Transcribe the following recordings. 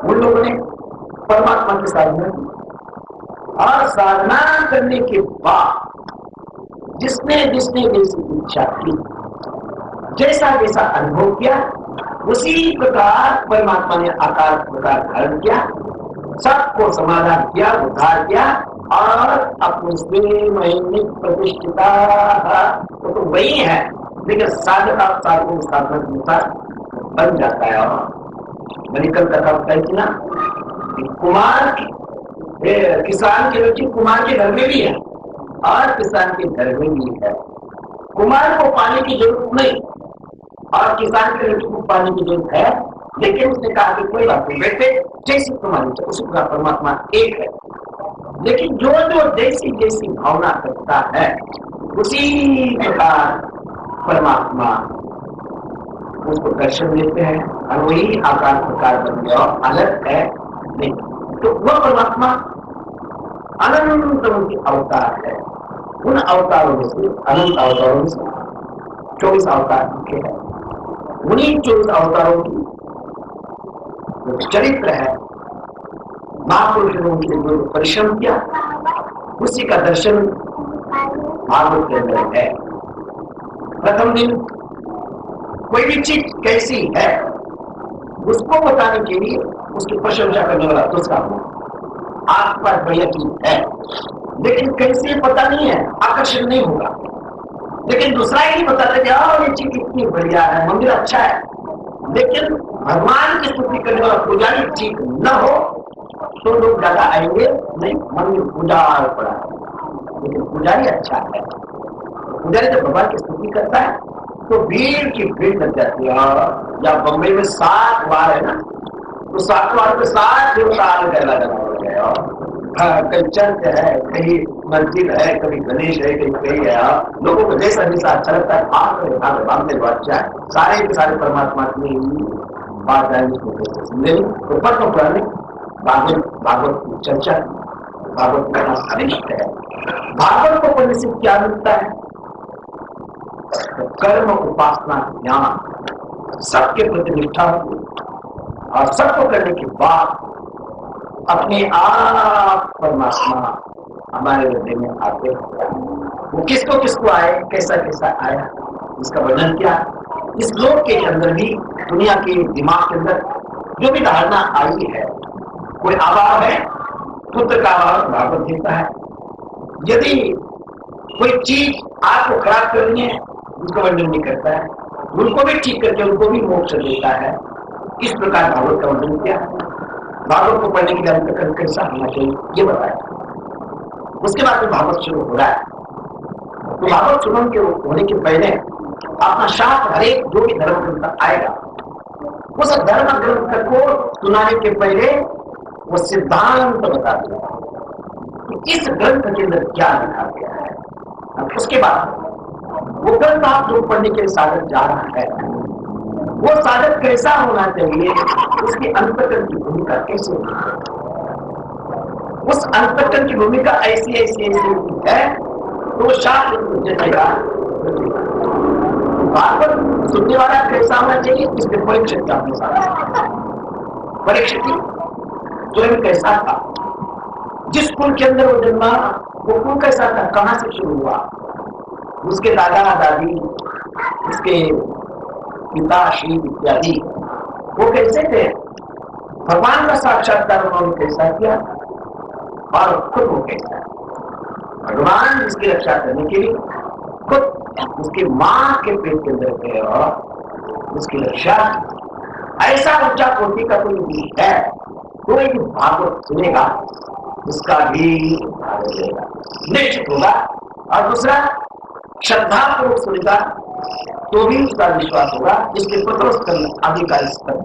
उन लोगों ने परमात्मा की साधना की और साधना करने के बाद जिसने जिसने जैसी इच्छा की, जैसा जैसा अनुभव किया, उसी प्रकार परमात्मा ने आकार प्रकार धारण किया, सबको समाधान किया, उद्धार किया और अपने स्वयं प्रतिष्ठिता तो वही है, लेकिन साधना साधन साधन अनुसार बन जाता है। और मैंने कल कथा बताई थी ना, कुमार किसान की रुचि कुमार के घर में भी है और किसान के घर में भी है। कुमार को पानी की जरूरत नहीं और किसान के रुचि को पानी की जरूरत है, लेकिन उसने कहा कि कोई बात नहीं बेटे, जैसी तुम्हारी उसी प्रकार परमात्मा एक है। लेकिन जो जो जैसी जैसी भावना करता है उसी प्रकार परमात्मा उसको दर्शन देते हैं और वही आकार प्रकार बन गया और अलग है नहीं। तो वह परमात्मा अनंत उनके अवतार है। उन अवतारों में से अनंत अवतारों में से 24 अवतार के हैं। उन्हीं 24 अवतारों की चरित्र है, महापुरुषों ने उनके लिए परिश्रम किया, उसी का दर्शन भागवत के अंदर है। प्रथम दिन कोई भी चीज कैसी है उसको बताने के लिए उसकी प्रशंसा करने वाला दूसरा आपके पास बढ़िया चीज है, लेकिन कैसे पता नहीं है, आकर्षण नहीं होगा। लेकिन दूसरा ही बताते कि ये चीज इतनी बढ़िया है, मंदिर अच्छा है, लेकिन भगवान की स्तुति करने वाला पुजारी ठीक न हो तो लोग ज्यादा आएंगे नहीं। मंदिर पूजा पड़ा, लेकिन पुजारी अच्छा है, पुजारी जब भगवान की स्तुति करता है तो भीड़ की भीड़ लग जाती है। या बम्बई में 7 बार है ना, तो 7 बार पे 7 देवता लगा गया। कहीं चर्च है, कहीं मस्जिद है, कभी गणेश है, कहीं है। लोगों को जैसा जैसा अच्छा लगता है भागते तो अच्छा है। सारे के सारे परमात्मा की बात सुनने तो पद्म पुराण भागवत की चर्चा, भागवत का अनिष्ट है। भागवत को पढ़ने से क्या मिलता है? कर्म, उपासना, ज्ञान, सबके प्रति निष्ठा और सबको करने के बाद अपने आप परमात्मा हमारे हृदय में आते हैं। वो किसको किसको आए, कैसा कैसा आया, इसका वर्णन क्या। इस लोक के अंदर भी, दुनिया के दिमाग के अंदर जो भी धारणा आई है, कोई अभाव है, पुत्र का अभाव भागवत देता है। यदि कोई चीज आपको खराब करनी है उसका वर्णन नहीं करता है, उनको भी ठीक करके उनको भी मोक्ष देता है। इस प्रकार भागवत का वर्णन किया। भागवत को पढ़ने के लिए अंतकरण कैसा होना चाहिए ये बताया। उसके बाद में भागवत शुरू हो रहा है। तो भागवत शुरू के होने के पहले अपना शास्त्र, हरेक जो भी धर्म ग्रंथ आएगा उस धर्म ग्रंथ को सुनाने के पहले वो सिद्धांत बता दिया, इस ग्रंथ के अंदर क्या लिखा गया है। उसके बाद वो ग्रंथ आप जो पढ़ने के लिए साधक जा रहा है, वो साधक कैसा होना चाहिए, उसके अंतकरण की भूमिका कैसे होनी है। उस अंतकरण की भूमिका ऐसी ऐसी ऐसी है तो शास्त्र जचेगा। भागवत सुनने वाला कैसा होना चाहिए, इसके परीक्षित का अपने साथ परीक्षित स्वयं कैसा था, जिस कुल के अंदर वो जन्मा वो कुल कैसा था, कहां से शुरू हुआ, उसके दादा दादी, उसके पिता श्री इत्यादि वो कैसे थे, भगवान का साक्षात्कार उन्होंने कैसा किया और खुद वो कैसा, भगवान जिसकी रक्षा करने के लिए खुद उसकी मां के पेट के अंदर गए और उसकी रक्षा। ऐसा ऊंचा कोटि का कोई भी है, कोई भी भागवत सुनेगा उसका भी निश्चित होगा। और दूसरा, श्रद्धा पूर्वक सुनेगा तो भी उसका विश्वास होगा। इसके अधिकारी स्तर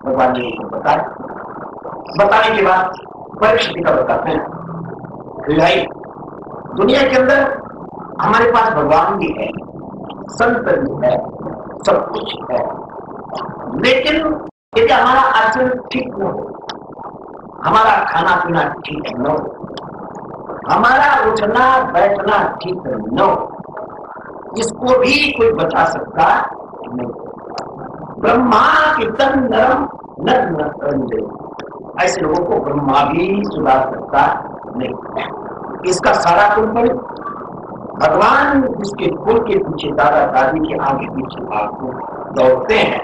भगवान ने बताने के बाद परीक्षित का बताते हैं। भाई दुनिया के अंदर हमारे पास भगवान भी है, संत भी है, सब कुछ है, लेकिन यदि हमारा आचरण ठीक न हो, हमारा खाना पीना ठीक न हो, हमारा उठना बैठना ठीक न हो, इसको भी कोई बता सकता नहीं। ब्रह्मा की तन नरम नर ऐसे लोगों को ब्रह्मा भी सुधार सकता नहीं। इसका सारा कुल भगवान जिसके कुल के पीछे, दादा दादी के आगे पीछे आपको दौड़ते हैं,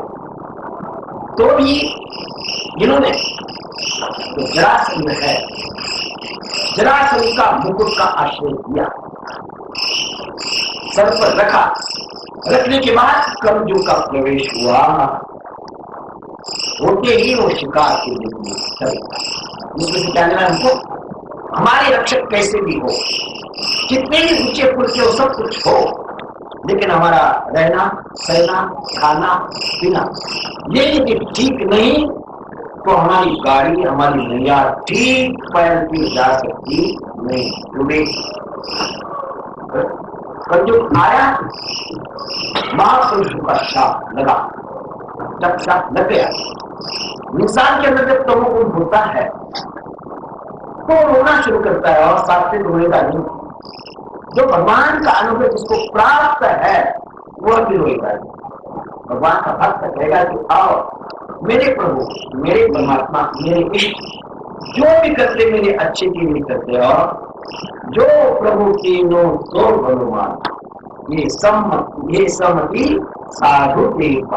तो भी जिन्होंने तो जरासंध है, जरासंध का मुकुट का आश्रय किया, सर पर रखा, रखने के बाद कलयुग का प्रवेश हुआ, होते ही वो शिकार के लिए इसमें से क्या लेना हमको? हमारे रक्षक कैसे भी हो, कितने भी ऊंचे पुल के हो, सब कुछ हो, लेकिन हमारा रहना सहना खाना पीना ये यदि ठीक नहीं तो हमारी गाड़ी, हमारी नैया ठीक पैर की जा सकती नहीं। कलयुग आया, महापुरुष का शाप लगा, जब शाप लग गया, इंसान के अंदर जब तमोगुण होता है तो रोना शुरू करता है, और साथ में रोएगा नहीं। जो भगवान का अनुभव जिसको प्राप्त है वह भी रोएगा। भगवान का भक्त कहेगा कि आओ मेरे प्रभु, मेरे परमात्मा, मेरे इष्ट, जो भी करते मेरे अच्छे के लिए करते, और जो प्रभु तीनों सो भगवान, ये सम्मति साधु देव,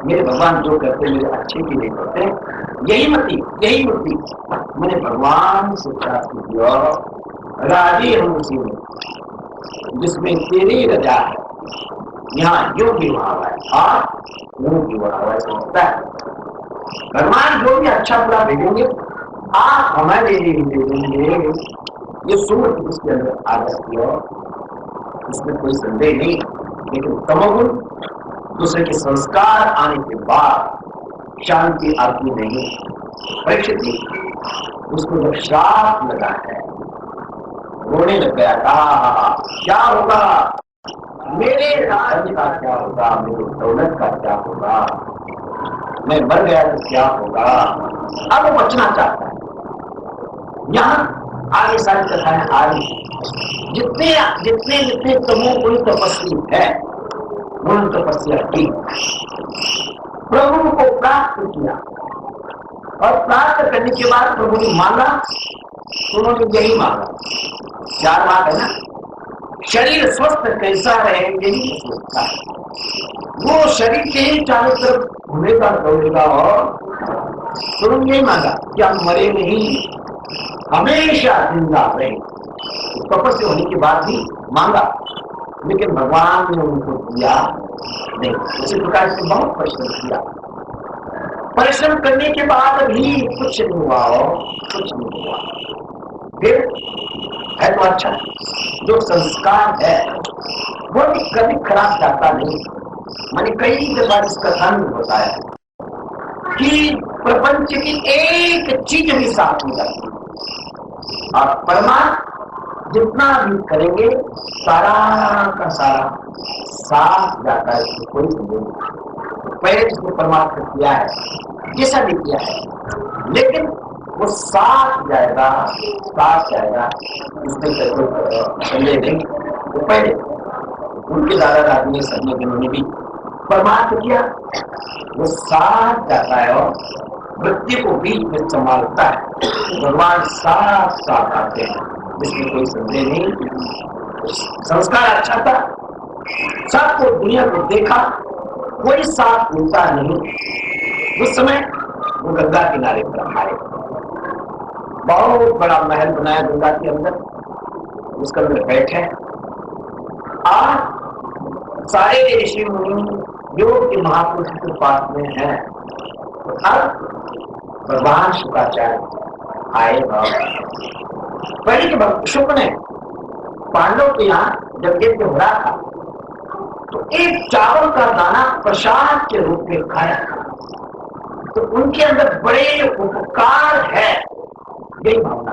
मेरे भगवान जो करते मेरे अच्छे के लिए करते, यही मति मैंने भगवान से प्राप्त किया। राजी हम उसी में जिसमें तेरी रजा है, यहाँ योग भी वहां है और योग भी वहां है, समझता है। भगवान जो भी अच्छा बुरा भेजेंगे आप हमारे लिए दे देंगे, ये सोच उसके अंदर आ जाती है, इसमें कोई संदेह नहीं। लेकिन तमोगुण, दूसरे के संस्कार आने के बाद शांति आती नहीं। परीक्षित उसको जब श्राप लगा है, रोने लग गया, कहा क्या होगा, मेरे राज्य का क्या होगा, मेरी दौलत का क्या होगा, मैं मर गया तो क्या होगा। अब वो बचना चाहता है। यहाँ आगे सारी कथाएं आ रही, जितने जितने जितने तमोगुणी तपस्वी है उन तपस्या की, प्रभु को प्राप्त किया, और प्राप्त करने के बाद प्रभु ने मांगा, उन्होंने यही मांगा, चार बात है ना, शरीर स्वस्थ कैसा रहे यही सोचता है। वो शरीर के ही चारों तरफ घूमेगा दौड़ेगा, और उन्होंने यही मांगा कि हम मरे नहीं, हमेशा जिंदा रहे। तपस्या होने के बाद भी मांगा, लेकिन भगवान ने उनको दिया नहीं। इसी प्रकार से बहुत परिश्रम किया, परिश्रम करने के बाद भी कुछ नहीं हुआ, कुछ नहीं हुआ। फिर है तो अच्छा, जो संस्कार है वो भी कभी खराब जाता नहीं। मैंने कई बार इस कथा में बताया कि प्रपंच की एक चीज भी साफ हो जाती है, और परमात्मा जितना भी करेंगे सारा का सारा साफ जाता है, कोई नहीं। पहले जिसने परमात्मा किया है, जैसा भी किया है, लेकिन वो साफ जाएगा, इसमें संदेह नहीं। वो पहले उनके दादा दादी ने सभी जिन्होंने भी परमात्मा किया, वो साफ जाता है और मृत्यु को बीच में संभालता है। भगवान साफ आते हैं, इसमें कोई संदेह नहीं। संस्कार अच्छा था, सबको दुनिया को देखा, कोई साफ मिलता नहीं। उस समय वो गंगा किनारे पर आए, बहुत बड़ा महल बनाया गंगा के अंदर, उसके अंदर बैठे, और सारे ऋषि मुनि योग के महापुरुष के पास में है। अब भगवान शुक्राचार्य आए, पहले के शुक्र ने पांडव के यहाँ जब यज्ञ हो रहा था तो एक चावल का दाना प्रसाद के रूप में खाया था, तो उनके अंदर बड़े उपकार है, यही भावना।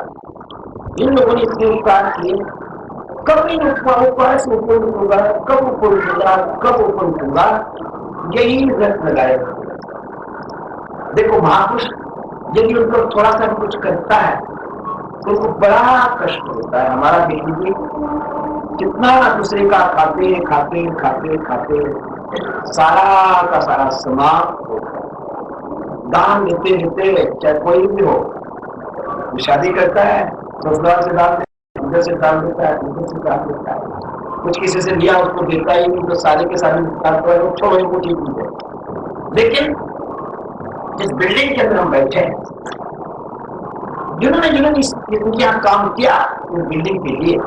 इन लोगों ने इतने उपकार किए, कब इन उपकार से ऊपर होगा, कब ऊपर होगा, कब ऊपर होगा, यही व्रत लगाए। देखो महापुरुष यदि उनको थोड़ा सा कुछ करता है तो उनको बड़ा कष्ट होता है। हमारा देख लीजिए कितना दूसरे का खाते खाते खाते खाते सारा का सारा समाप्त होता है। दान देते देते, चाहे कोई भी हो, शादी करता है ससुराल से दान देता है, इधर से दान देता है, उधर से दान देता है, कुछ किसी से लिया उसको देता ही नहीं, तो सारे के सारे छोड़ो इनको, ठीक नहीं है। लेकिन जिस बिल्डिंग के अंदर हम बैठे हैं, जिन्होंने जिन्होंने इनके यहाँ काम किया उस बिल्डिंग के लिए,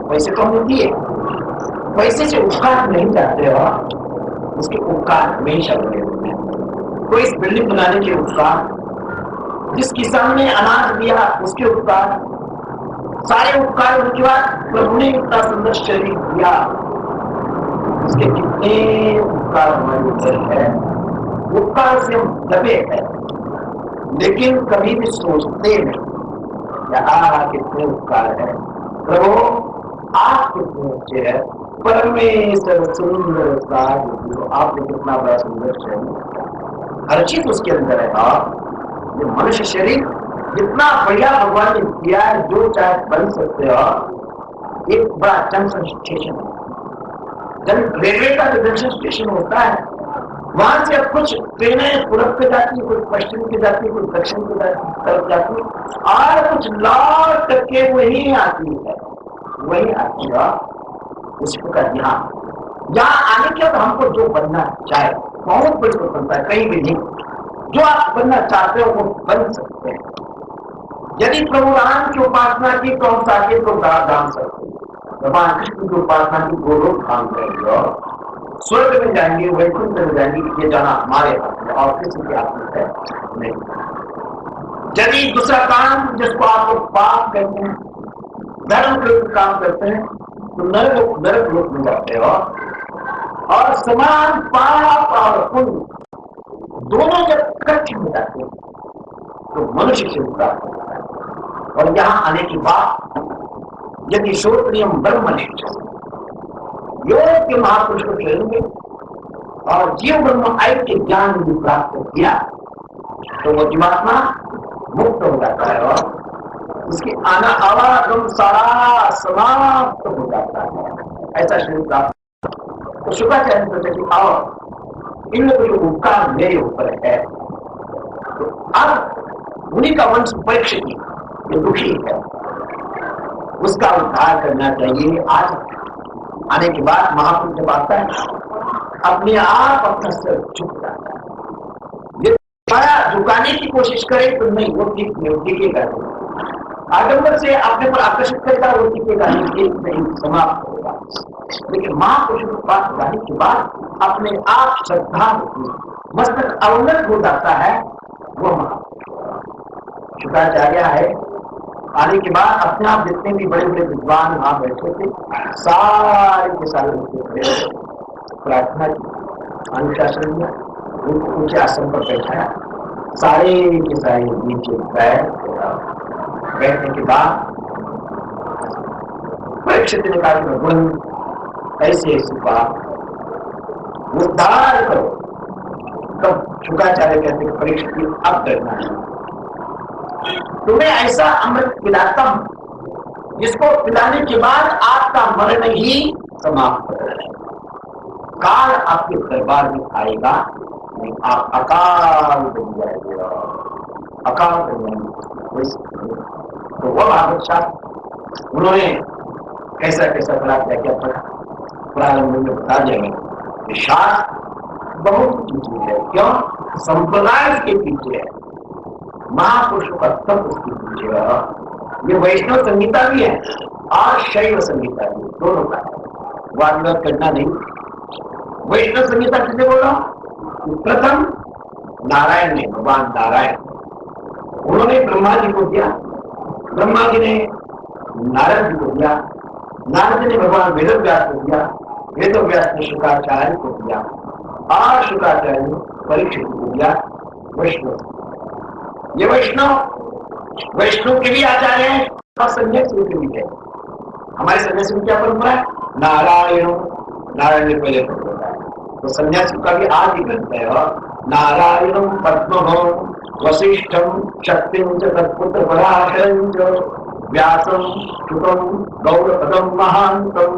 पैसे तो हमें दिए, पैसे से उपकार नहीं चाहते हो, उसके उपकार हमेशा बने हुए हैं। कोई इस बिल्डिंग बनाने के उपकार, जिस किसान ने अनाज दिया उसके उपकार, सारे उपकार होने के बाद प्रभु ने इतना सुंदर शरीर दिया, उसके कितने उपकार हमारे ऊपर है, उपकार से हम दबे हैं, लेकिन कभी भी सोचते नहीं कितने उपकार है प्रभु, आप कितने अच्छे हैं, परमेश्वर सुंदर साज, आपने कितना बड़ा सुंदर शरीर, हर चीज उसके अंदर है। ये मनुष्य शरीर जितना बढ़िया भगवान ने दिया है, जो चाहे बन सकते हो। एक बड़ा जंक्शन स्टेशन, जब रेलवे का जो जंक्शन स्टेशन होता है, वहां से अब कुछ ट्रेनें पूरब पे जाती है, कुछ पश्चिम की जाती है, कुछ दक्षिण की तरफ जाती है, और कुछ लौट करके वही आती है, वही आती है। उसी प्रकार यहाँ आने के बाद हमको जो बनना चाहे, बहुत बड़ी बनता है, कहीं भी नहीं, जो आप बनना चाहते हो वो बन सकते हैं। यदि प्रभु राम की उपासना की तो हम साके को दान सकते हैं, भगवान कृष्ण की उपासना की गोलोक धाम करेंगे और स्वर्ग में जाएंगे, वैकुंठ में जाएंगे, ये जाना हमारे हाथ में और किसी के हाथ में है नहीं। यदि दूसरा काम जिसको आप लोग पाप कहते हैं, धर्म के काम करते हैं, तो नरक लोक में जाते हो, और समान पाप और पुण्य दोनों जब इकट्ठे हो जाते हैं तो मनुष्य से प्राप्त होता है। और यहाँ आने के बाद यदि श्रोत्रियम ब्रह्मनिष्ठ योग के महापुरुष को चलेंगे और जीव ब्रह्म ऐक्य के ज्ञान भी प्राप्त किया, तो वो जीवात्मा मुक्त हो जाता है और उसकी आवागम सारा समाप्त हो जाता है, ऐसा शरीर प्राप्त। तो शुक्राचार्य सोचा कि आओ इन लोगों जो उपकार मेरे ऊपर है, तो अब उन्हीं का वंश परीक्षित जो दुखी है उसका उद्धार करना चाहिए। आज आने के बाद महापुरुष जब आता है, अपने आप अपना सिर झुक जाता है। ये झुकाने की कोशिश करे तो नहीं, वो टिकेगा नहीं। आडंबर से अपने पर आकर्षित करेगा, वो टिकेगा नहीं, समाप्त होगा। लेकिन महापुरुष के पास जाने के बाद अपने आप श्रद्धा मस्तक अवनत हो जाता है, वो महापुरुष। शुक्राचार्य है, आने के बाद अपने आप जितने भी बड़े बड़े विद्वान वहां बैठे थे, सारे के सारे प्रार्थना की, अनुशासन में उनको ऊंचे आसन पर बैठाया, सारे के सारे नीचे बैठने के बाद परीक्षित ने कहा, भगवान ऐसे ऐसी बात उद्धार करो। तब शुक्राचार्य कहते हैं, परीक्षित अब डरना है, तुम्हें ऐसा अमृत पिलाता हूं जिसको पिलाने के बाद आपका मरण ही समाप्त हो जाए, काल आपके दरबार में आएगा नहीं, आप अकाल बन जाएंगे, अकाल बन जाएंगे। तो वो भागवत शास्त्र उन्होंने कैसा कैसा बड़ा क्या क्या पढ़ा, प्रारंभ में बता जाएंगे। शास्त्र बहुत चीज है, क्यों? संप्रदाय के पीछे है, महापुरुषों का तत्व उसके पीछे है। ये वैष्णव संहिता भी है और शैव संहिता भी, दोनों का वाद विवाद करना नहीं। वैष्णव संहिता किसे बोला? प्रथम नारायण ने, भगवान नारायण, उन्होंने ब्रह्मा जी को दिया, ब्रह्मा जी ने नारद जी को दिया, नारद जी ने भगवान वेदव्यास को दिया, वेदव्यास ने शुक्राचार्य को दिया, और शुक्राचार्य ने परीक्षित को दिया। वैष्णव, ये वैष्णव के भी आचार्य हैं और सन्यासी के भी है। हमारे सन्यासी में क्या परंपरा है? नारायण, नारायण ने पहले परंपरा है, तो सन्यासी का भी आदि ग्रंथ है। और नारायणम पद्मभं वशिष्ठम शक्तिम च तत्पुत्र पराशरं च व्यासम शुकम गौरपदम महांतम,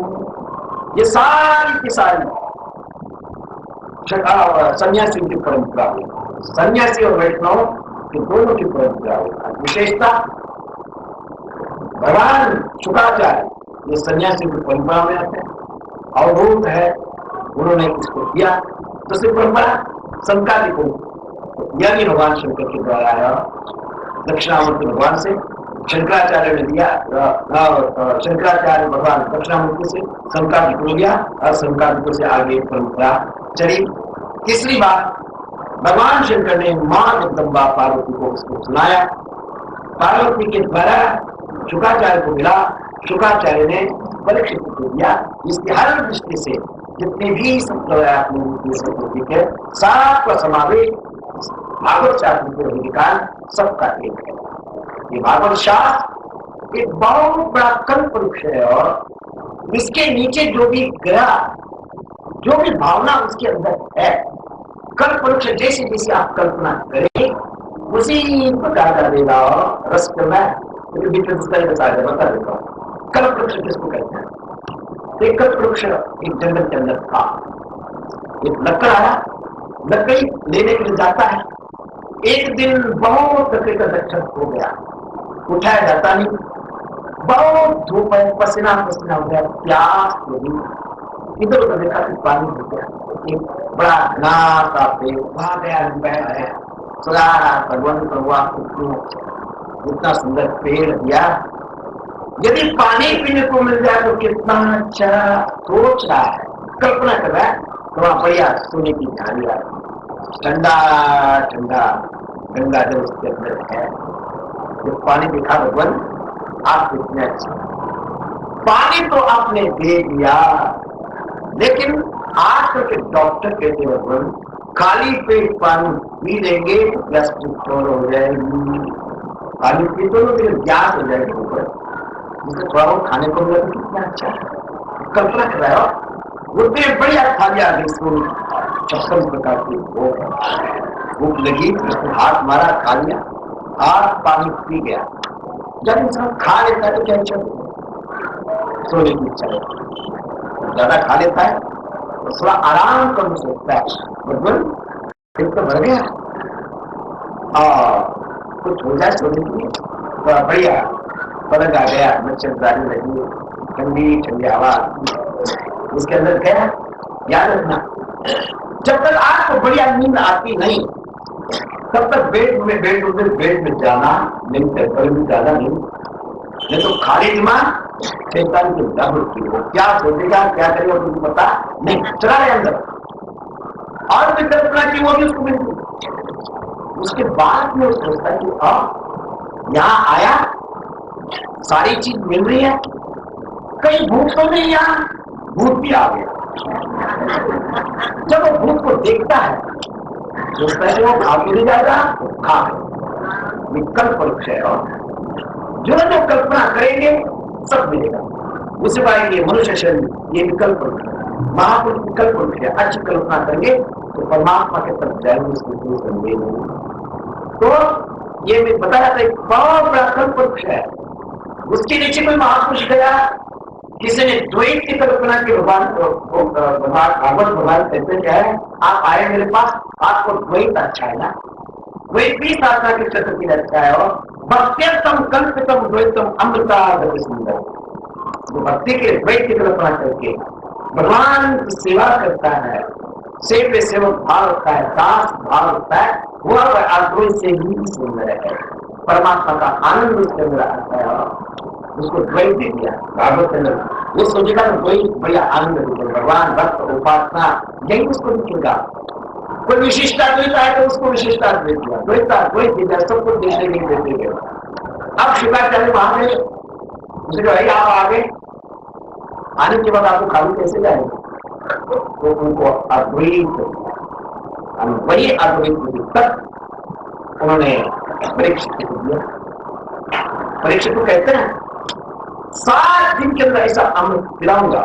ये सारी की सारी सन्यासी की परंपरा हुई, सन्यासी और वैष्णव के दोनों की परंपरा हुई। विशेषता भगवान शुक्राचार्य ये सन्यासी की परंपरा में आते हैं, अवधूत है, उन्होंने इसको किया। दूसरी परंपरा संकालिक यह भी भगवान शंकर के द्वारा आया, दक्षिणामूर्ति भगवान से शंकराचार्य ने दिया, शंकराचार्य भगवान दक्षिणामूर्ति से संकालिक हो गया और संकालिक से आगे परंपरा चली। तीसरी बात, भगवान शंकर ने मां जगदम्बा पार्वती को उसको सुनाया, पार्वती के द्वारा शुक्राचार्य को मिला, शुक्राचार्य ने परीक्षित को दिया। इसकी हर दृष्टि से जितने भी संप्रदायात्मक है सबका समावेश भागवत शास्त्र के अधिकार सबका एक है। ये भागवत शास्त्र एक बहुत बड़ा कल्प वृक्ष है और इसके नीचे जो भी ग्रह, जो भी भावना उसके अंदर है, कल्प वृक्ष जैसे जैसे आप कल्पना करें उसी प्रकार का देगा। और रस करना बता देता हूँ कल्प वृक्ष किसको कहते हैं। एक कल्प वृक्ष एक जंगल के अंदर था, एक लकड़ आया, लकड़ी लेने के लिए जाता है, एक दिन बहुत लकड़ी का दक्षण हो गया, उठाया जाता नहीं, बहुत धूप है, पसीना पसीना हो गया, प्यास लगी, इधर उधर देखा कि पानी हो गया, एक बड़ा घना सा पेड़ वहां गया, बैठ है सदा भगवान इतना सुंदर पेड़ दिया, यदि पानी पीने को मिल जाए तो कितना अच्छा। सोच रहा है, कल्पना कर रहा है, तो वहां बढ़िया सोने की झाड़ी आ रही, ठंडा ठंडा गंगा जल उसके अंदर है। जो पानी दिखा भगवान आप कितने अच्छे, पानी तो आपने दे दिया, लेकिन आजकल के डॉक्टर कहते हैं भगवान खाली पेट पानी पी लेंगे तो गैस्ट्रिक हो जाएगी, खाली पी तो गैस हो जाएगी ऊपर, जिससे थोड़ा बहुत खाने को मिला तो कितना अच्छा है। कल्पना कर रहा हो वो पेड़ बढ़िया खा लिया, 56 प्रकार की भूख लगी, उसने हाथ मारा, खा लिया, हाथ पानी पी गया। जब इंसान खा लेता है तो क्या इच्छा सोने की इच्छा है, ज्यादा खा लेता है तो थोड़ा आराम करना सोचता है, बिल्कुल पेट तो भर गया और कुछ हो जाए सोने के लिए, तो बढ़िया पलंग आ गया, मच्छरदानी लगी, ठंडी ठंडी हवा उसके अंदर गया। याद रखना, जब तक आपको बढ़िया नींद आती नहीं तब तक बेड में जाना नहीं, भी ज्यादा नहीं तो खाली दिमाग शैतान की दम होती हो, क्या सोचेगा क्या करेगा तुमको पता नहीं, चला रहे अंदर और भी कल्पना की वो भी उसको मिलती। उसके बाद में उसको सोचता है कि यहाँ आया, सारी चीज मिल रही है, कहीं भूत तो नहीं, यहाँ भूत भी आ गया। जब वो भूत को देखता है तो पहले वो खा के नहीं जाएगा, खा विकल्प वृक्ष है और जो कल्पना करेंगे सब मिलेगा। उसे पाएंगे मनुष्य शरीर, ये विकल्प वृक्ष है, महापुरुष विकल्प वृक्ष है। अच्छी कल्पना करेंगे तो परमात्मा के तरफ जाएंगे, उसको कोई संदेह नहीं। तो ये मैं बताया था एक बहुत बड़ा कल्प वृक्ष है, उसके नीचे कोई महापुरुष गया, किसी ने द्वैत की कल्पना के भागवत भगवान कहते क्या है, आप आए मेरे पास, आपको द्वैत अच्छा है ना, द्वैत भी साधना के क्षेत्र की अच्छा है, और भक्त्यर्थम कल्पितम द्वैतम अमृता सुंदर, भक्ति के द्वैत की कल्पना करके भगवान की सेवा करता है, सेव सेवक भाव रखता है, दास भाव रखता है, वह अद्वैत से ही सुंदर है, परमात्मा का आनंद उसके अंदर आता है। उसको द्वैत दे दिया भागवत के अंदर, वो सोचेगा तो द्वैत बढ़िया आनंद देगा, भगवान भक्त उपासना यही उसको दिखेगा। कोई विशिष्टा द्वैत है तो उसको विशिष्टा द्वैत दिया, द्वैता द्वैत दिया, सबको देखने नहीं देते गए। अब शुक्राचार्य वहां गए, उसे भाई आप आ गए, आने के बाद आपको खाली कैसे जाएंगे, तो उनको अद्वैत वही अद्वैत तक उन्होंने परीक्षित दिया। परीक्षित को कहते हैं 7 दिन के अंदर ऐसा अमृत पिलाऊंगा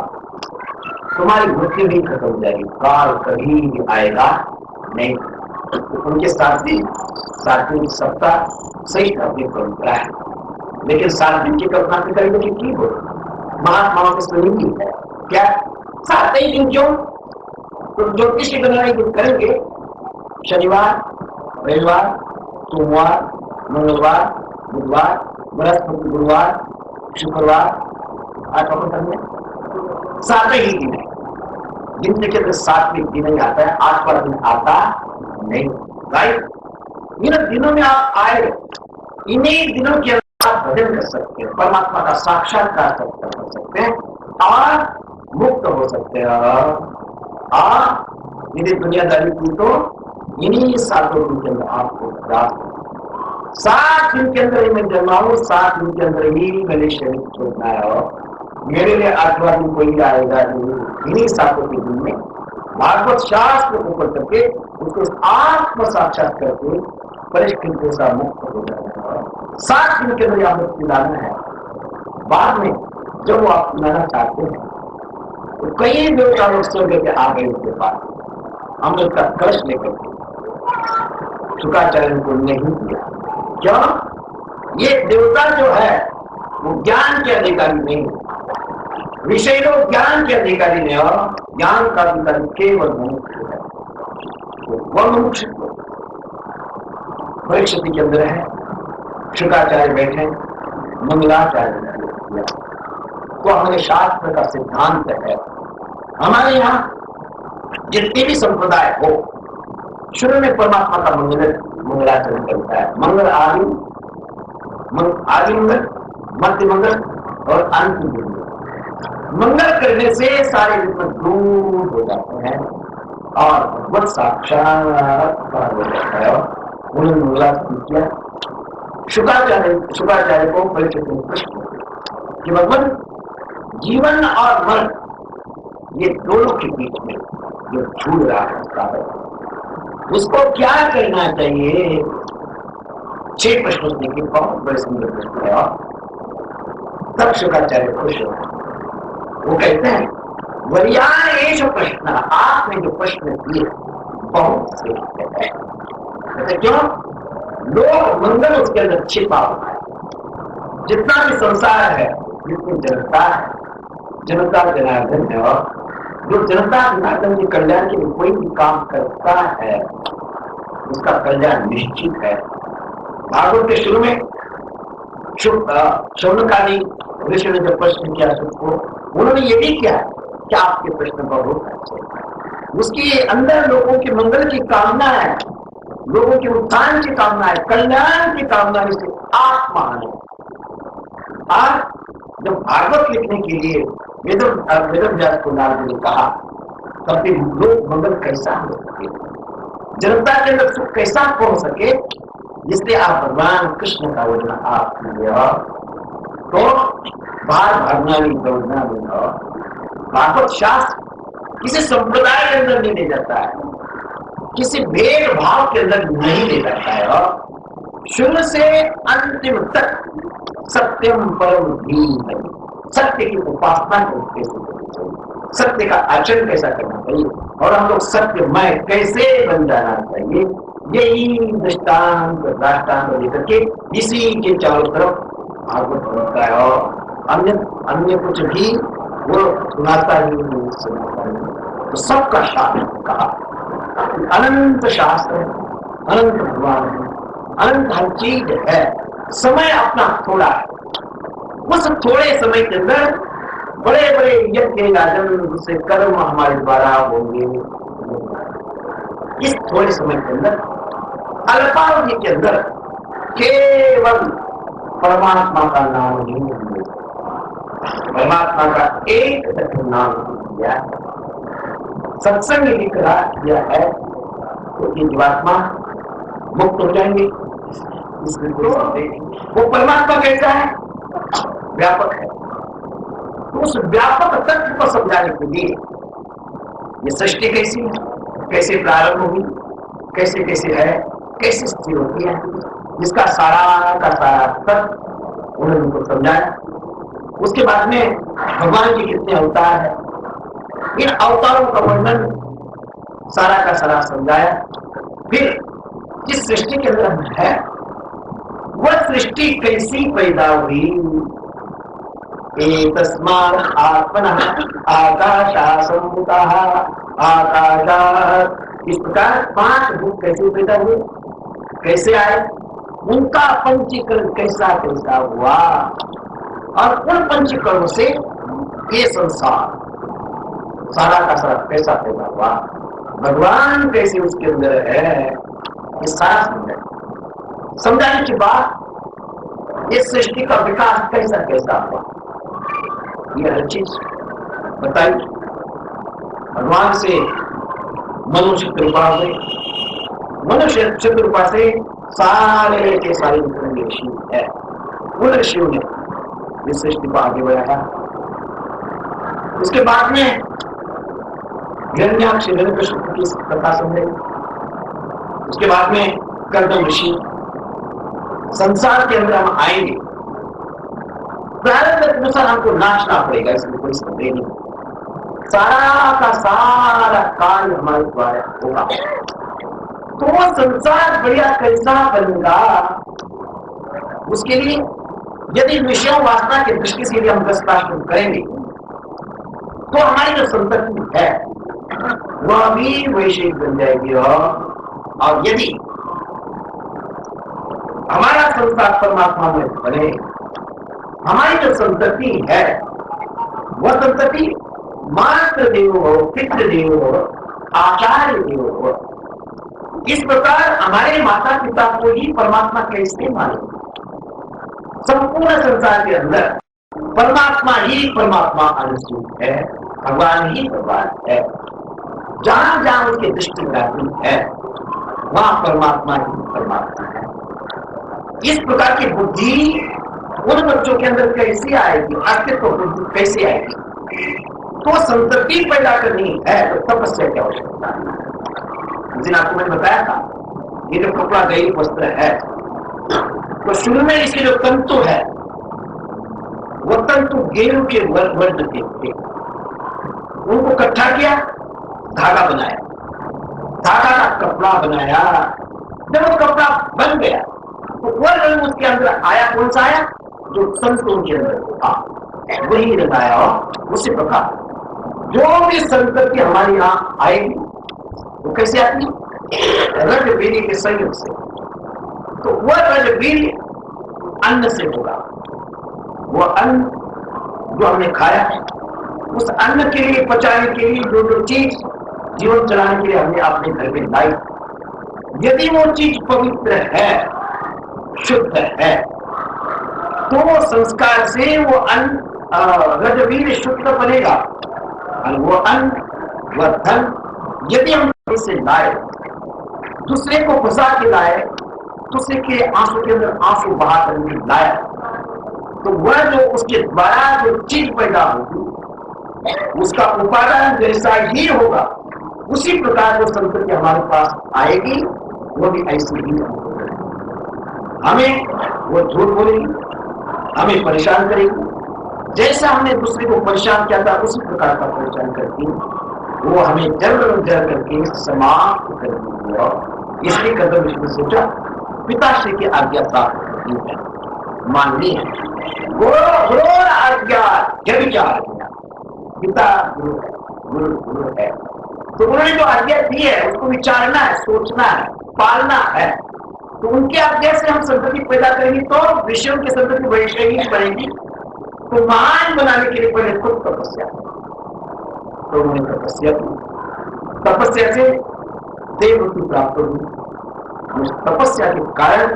तुम्हारी मृत्यु भी खत्म हो जाएगी, काल कभी भी आएगा नहीं। तो उनके 7 दिन सप्ताह सही अपनी परंपरा है, लेकिन 7 दिन की कल्पना करेंगे कि ठीक हो, महात्माओं की सुनिंगी है क्या 7 ही दिन क्यों, तो ज्योतिष की गणना जो करेंगे, शनिवार, रविवार, सोमवार, मंगलवार, बुधवार, बृहस्पति, गुरुवार, शुक्रवार, आज कौन है, 7 ही दिन है। दिन के अंदर 7वें दिन ही आता है, 8वां दिन आता नहीं। राइट, इन दिनों में आप आए, इन्हीं दिनों के अंदर आप भजन कर सकते हैं, परमात्मा का साक्षात्कार कर सकते हैं और मुक्त हो सकते हैं। और यदि दुनियादारी की तो इन्हीं 7 दिन के अंदर आपको प्राप्त, 7 दिन के अंदर ही मैं जन्मा हूं, 7 दिन के अंदर ही मैंने शरीर छोड़ना है। मेरे लिए 8वां दिन कोई आएगा नहीं। इन्हीं 7 दिन में भागवत शास्त्र को पढ़ करके उसको आत्म साक्षात करके परिष्कृत सा मुक्त हो जाना है। 7 दिन के अंदर आप मुक्ति लाना है। बाद में जब वो आप लाना चाहते हैं तो कई देवता लोग स्वर्ग के आ गए उसके पास, अमृत का कलश लेकर के, शुक्राचार्य को नहीं दिया। क्यों? ये देवता जो है वो ज्ञान के अधिकारी नहीं, विषय लोग ज्ञान के अधिकारी नहीं, और ज्ञान का अधिकारी केवल मुमुक्षु है। वह मुमुक्षु परीक्षा के अंदर है। शुक्राचार्य बैठे, मंगलाचार्य तो हमारे शास्त्र का सिद्धांत है। हमारे यहाँ जितने भी संप्रदाय हो, शुरू में परमात्मा का मंगलाचरण करता है। मंगल आदि मंगल, मध्य मंगल और अंतिम मंगल। मंगल करने से सारे विघ्न दूर हो जाते हैं और भगवत साक्षात्कार हो जाता है। उन्होंने मंगलाचरण किया। शुक्राचार्य को परीक्षित प्रश्न कि भगवान, जीवन और मरण ये दोनों के बीच में जो झूल रहा है उसको क्या करना चाहिए? 6 प्रश्न उसने की, बहुत बड़े सुंदर प्रश्न है। तब शुक्राचार्य खुश हो, वो कहते हैं वरियान एष प्रश्न, आपने जो प्रश्न किए बहुत श्रेष्ठ है। क्यों? लोग मंगल उसके अंदर छिपा हुआ है। जितना भी संसार है, जितनी जनता है, जनता जनार्दन है, और जो जनता जनार्दन के कल्याण के लिए कोई भी काम करता है उसका कल्याण निश्चित है। भागवत के शुरू में शौनकादि ऋषि ने जब प्रश्न किया सबको, उन्होंने ये भी किया कि आपके प्रश्न बहुत अच्छे हैं। उसके अंदर लोगों के मंगल की कामना है, लोगों के उत्थान की कामना है, कल्याण की कामना है, इसे आप माने। आज जब भागवत लिखने के लिए वेद व्यास को नारद ने कहा, तब भी लोग मंगल कैसा हो सके, जनता के अंदर सुख कैसा पहुंच सके, इसलिए आप भगवान कृष्ण का वचन आप तो बाहर भागना नहीं, दौड़ना नहीं। भागवत शास्त्र किसी संप्रदाय के अंदर नहीं ले जाता है, किसी भेदभाव के अंदर नहीं ले जाता है, और शुरू से अंतिम तक सत्यम परम धीमहि, सत्य की उपासना कैसे करनी चाहिए, सत्य का आचरण कैसा करना चाहिए, और हम लोग सत्यमय कैसे बन जाना चाहिए, यही दृष्टांत दृष्टांत लेकर के इसी के चारों तरफ भागवत बनता है। और अन्य कुछ भी वो सुनाता ही नहीं, सुनाता ही। तो सबका शास्त्र कहा, अनंत शास्त्र है, अनंत भगवान है, अनंत हर चीज है। समय अपना थोड़ा है, उस थोड़े समय के अंदर बड़े बड़े यज्ञ याजन से कर्म हमारे द्वारा होंगे। इस थोड़े समय के अंदर, अल्पावधि के अंदर, केवल परमात्मा का नाम ही है, परमात्मा का एक नाम दिया है, सत्संग यदि करा दिया है तो ये जीवात्मा मुक्त हो जाएंगे। वो परमात्मा कैसा है? व्यापक है। तो उस व्यापक तत्व को समझाने के लिए ये सृष्टि कैसी है, कैसे प्रारंभ होगी, कैसे कैसे है, कैसे स्थिर होती है, जिसका सारा का सारा तत्व उन्होंने उनको समझाया। उसके बाद में भगवान के कितने अवतार है, इन अवतारों का वर्णन सारा का सारा समझाया। फिर जिस सृष्टि के अंदर है वह सृष्टि कैसी पैदा हुई, तस्मात् आत्मनः आकाशः सम्भूतः आकाशात। इस प्रकार 5 भूत कैसे पैदा हुए, कैसे आए, उनका पंचीकरण कैसा कैसा हुआ, और उन पंचीकरणों से ये संसार सारा का सारा कैसा पैदा हुआ, भगवान कैसे उसके अंदर है, ये सारा समझाने के बाद इस सृष्टि का विकास कैसा कैसा हुआ, ये हर चीज बताई। भगवान से मनुष्य कृपा हुई, मनुष्य कृपा से सारे के सारे ऋषि है, उन ऋषियों ने इस सृष्टि को आगे बढ़ाया। उसके बाद में हिरण्याक्ष हिरण्यकश्यप की कथा समझे। उसके बाद में कर्दम ऋषि, संसार के अंदर हम आएंगे, प्रारंभ के अनुसार हमको नाचना पड़ेगा, इसमें कोई संदेह नहीं। सारा का सारा कार्य हमारे द्वारा होगा, तो वो संसार बढ़िया कैसा बनेगा, उसके लिए यदि विषयों वासना की दृष्टि से यदि हम 10 प्रश्न करेंगे तो हमारी जो संतति है वह भी वैश्विक बन जाएगी। और यदि हमारा संसार परमात्मा में बने, हमारी जो संतति है वह संतति मातृ देवो हो, पितृ देवो हो, आचार्य देवो हो, इस प्रकार हमारे माता पिता को ही परमात्मा कैसे माने। संपूर्ण संसार के अंदर परमात्मा ही परमात्मा अनुसूत है, भगवान ही भगवान है। जहां जहां उसकी दृष्टि जाती है वहां परमात्मा ही परमात्मा है। इस प्रकार की बुद्धि उन बच्चों के अंदर कैसे आएगी, अस्तित्व बुद्धि कैसे आएगी, तो संतति पैदा करनी है तो तपस्या की आवश्यकता है। जिन आपको मैंने बताया था, ये जो कपड़ा गई वस्त्र है, तो शुरू में इसके जो तंतु है वो तंतु गेहूं के वर्ण के थे, उनको इकट्ठा किया, धागा बनाया, धागा का कपड़ा बनाया। जब वो कपड़ा बन गया तो वह रंग उसके अंदर आया, कौन सा आया, जो तंतुओं के अंदर था वही रंग आया। उसी प्रकार जो भी संतति हमारे यहाँ आएगी वो कैसे आती, रज वीर्य के संयोग से। तो वह रज वीर्य अन्न से होगा, वो अन्न जो हमने खाया, उस अन्न के लिए पचाने के लिए जो जो चीज जीवन चलाने के लिए हमने अपने घर में लाई, यदि वो चीज पवित्र है, शुद्ध है, तो वो संस्कार से वो अन्न रजवीर शुद्ध बनेगा। और वो अन्न, वह धन यदि हम इसे लाए, दूसरे को फंसा के लाए, दूसरे के आंसू के अंदर आंसू बहा करके लाया, तो वह जो उसके द्वारा जो चीज पैदा होगी उसका उपादान जैसा ही होगा, उसी प्रकार जो संपत्ति हमारे पास आएगी वो भी ऐसी ही हमें वो झूठ बोलेगी, हमें परेशान करेगी। जैसा हमने दूसरे को परेशान किया था उसी प्रकार का परेशान करती वो हमें जर करके समाप्त कर देगी। इसलिए कदम विष्णु सोचा पिताश्री की आज्ञा प्राप्त है, मान ली है। घोर आज्ञा व्यभिचार पिता गुरु है, तो उन्होंने जो आज्ञा दी है उसको विचारना है, सोचना है, पालना है। तो उनकी आज्ञा से हम संतति पैदा करेंगे तो विषयों की संतति वैसे ही बनेगी। तो महान बनाने के लिए पहले खुद तपस्या, तो उन्होंने तपस्या की, तपस्या से देवभूति प्राप्त हुई। उस तपस्या के कारण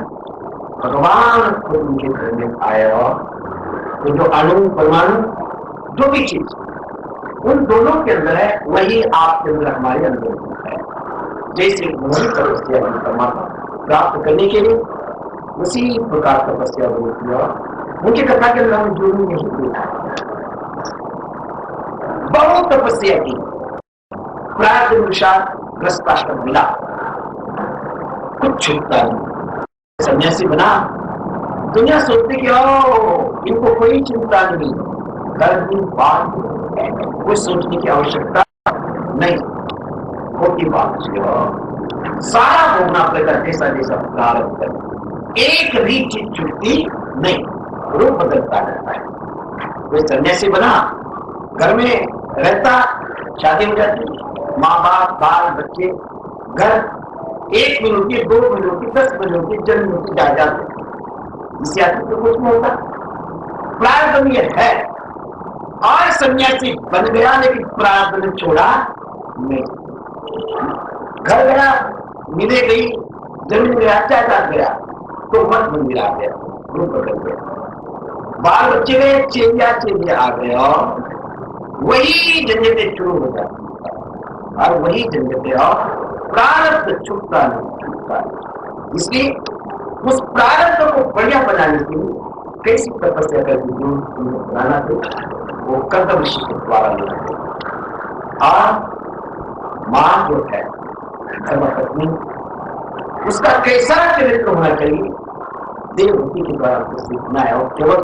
भगवान खुद उनके घर में आया। तो जो अणु परमाणु जो भी चीज उन दोनों के अंदर है वही आपके अंदर हमारे अंदर है। जैसे उन्होंने तपस्या की परमात्मा प्राप्त करने के लिए उसी प्रकार तपस्या किया। उनकी कथा के अंदर हम जो भी नहीं देखा, बहुत तपस्या की, प्रायः ग्रस्ताश्रम मिला, कुछ छूटता नहीं, सन्यासी बना। दुनिया सोचती कि ओ इनको कोई चिंता नहीं, घर की बात कुछ सोचने की आवश्यकता नहीं होती। बात सारा भोगना पड़ेगा, जैसा जैसा प्रारंभ कर, एक भी चीज छूटती नहीं, रूप बदलता रहता है। कोई सन्यासी बना, घर में रहता, शादी हो जाती, माँ बाप, बाल बच्चे, घर 1 मिनट की, 2 मिनट की, 10 मिनट की, जन्म की जायदाद, इससे आदमी तो कुछ नहीं होता। प्रारब्ध में है और सन्यासी बन गया, लेकिन प्रारब्ध ने छोड़ा नहीं। घर गया, मिले गई, जमीन गया, जायदाद गया, तो मत मंदिर आ गया, रूप बदल गया। बाल बच्चे गए, चेलिया आ गए और वही झंझटें शुरू हो जाती है और वही झंझटें और प्रारब्ध छूटता नहीं। इसलिए उस प्रारब्ध को बढ़िया बनाने के लिए कैसी तपस्या करके जो बनाना थे वो कर्तव्य ऋषि के द्वारा लेते और मां जो है धर्म पत्नी, उसका कैसा चरित्र होना चाहिए देवभूति के द्वारा सीखना है और केवल